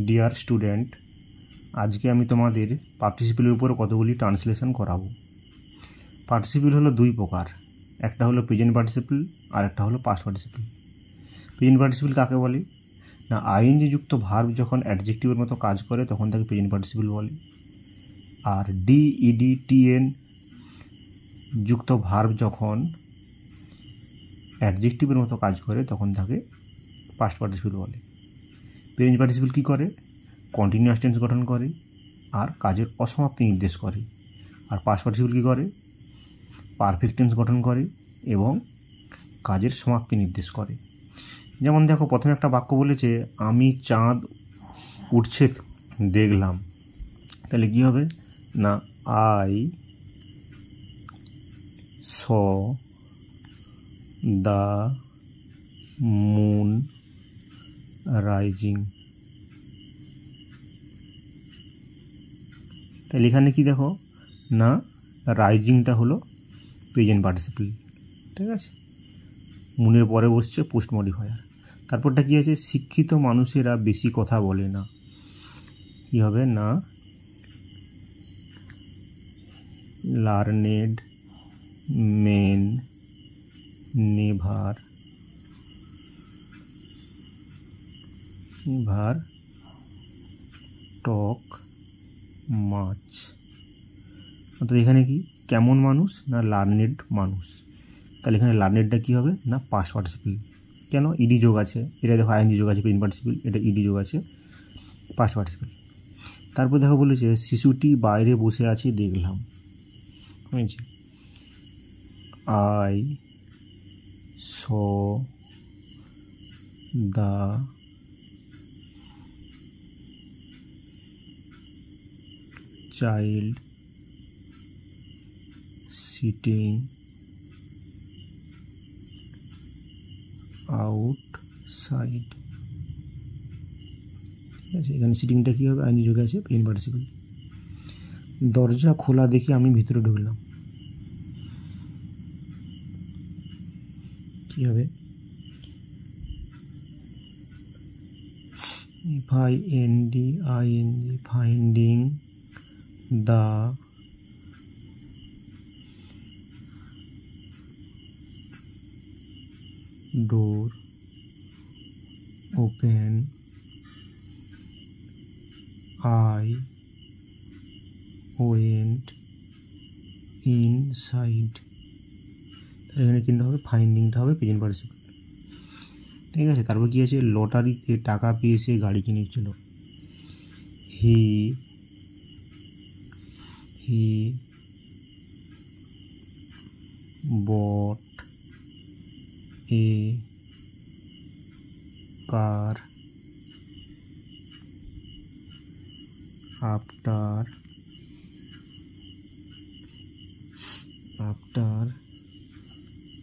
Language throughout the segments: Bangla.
ডিয়ার স্টুডেন্ট, আজকে আমি তোমাদের পার্টিসিপেলের উপর কতগুলি ট্রান্সলেশন করাবো। পার্টিসিপেল হলো দুই প্রকার, একটা হলো প্রেজেন্ট পার্টিসিপেল আর একটা হলো পাস্ট পার্টিসিপেল। প্রেজেন্ট পার্টিসিপেল কাকে বলে না, আইএনজি যুক্ত ভার্ব যখন অ্যাডজেক্টিভের মতো কাজ করে তখন তাকে প্রেজেন্ট পার্টিসিপেল বলে। আর ডিইডি টিএন যুক্ত ভার্ব যখন অ্যাডজেক্টিভের মতো কাজ করে তখন তাকে পাস্ট পার্টিসিপেল বলে। প্রেজেন্ট পার্টিসিপেল কী করে? কন্টিনিউয়াস টেন্স গঠন করে আর কাজের অসমাপ্তি নির্দেশ করে। আর পাস্ট পার্টিসিপেল কী করে? পারফেক্ট টেন্স গঠন করে এবং কাজের সমাপ্তি নির্দেশ করে। যেমন দেখো, প্রথমে একটা বাক্য বলেছে আমি চাঁদ উঠছে দেখলাম, তাহলে কী হবে না, I saw the moon rising. তাহলে এখানে কি দেখো না, রাইজিংটা হলো প্রেজেন্ট পার্টিসিপেল, ঠিক আছে। মুনের পরে বসছে পোস্ট মডিফায়ার। তারপরটা কি আছে, শিক্ষিত মানুষেরা বেশি কথা বলে না, কি হবে না, লার্নেড মেন নেভার টক মাছ। অর্থাৎ এখানে কি কেমন মানুষ না, লার্নেড মানুষ। তাহলে এখানে লার্নেডটা কী হবে না, পাস্ট পার্টিসিপেল। কেন? ইডি যোগ আছে, এটা দেখো আইএনজি যোগ আছে প্রেজেন্ট পার্টিসিপেল, এটা ইডি যোগ আছে পাস্ট পার্টিসিপেল। তারপর দেখো বলেছে শিশুটি বাইরে বসে আছে দেখলাম, হয়েছে I saw the child sitting outside. ঠিক আছে, এখানে সিটিংটা কী হবে, আইনি যোগে আছে প্রেজেন্ট পার্টিসিপেল। দরজা খোলা দেখে আমি ভিতরে ঢুকলাম, কী হবে, FINDING finding the door open I went inside। তাহলে এখানে কিন্তু হবে ফাইন্ডিংটা হবে প্রেজেন্ট পার্টিসিপেল, ঠিক আছে। তারপর কী আছে, লটারিতে টাকা পেয়ে সে গাড়ি কিনেছিল, হি bought a car after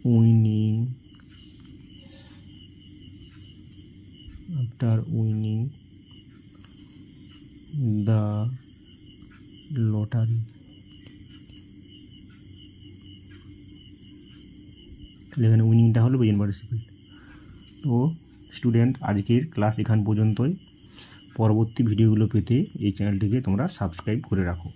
winning the lottery। তাহলে এখানে উইনিংটা হলো প্রেজেন্ট পার্টিসিপেল। তো স্টুডেন্ট, আজকের ক্লাস এখান পর্যন্তই। পরবর্তী ভিডিওগুলো পেতে এই চ্যানেলটিকে তোমরা সাবস্ক্রাইব করে রাখো।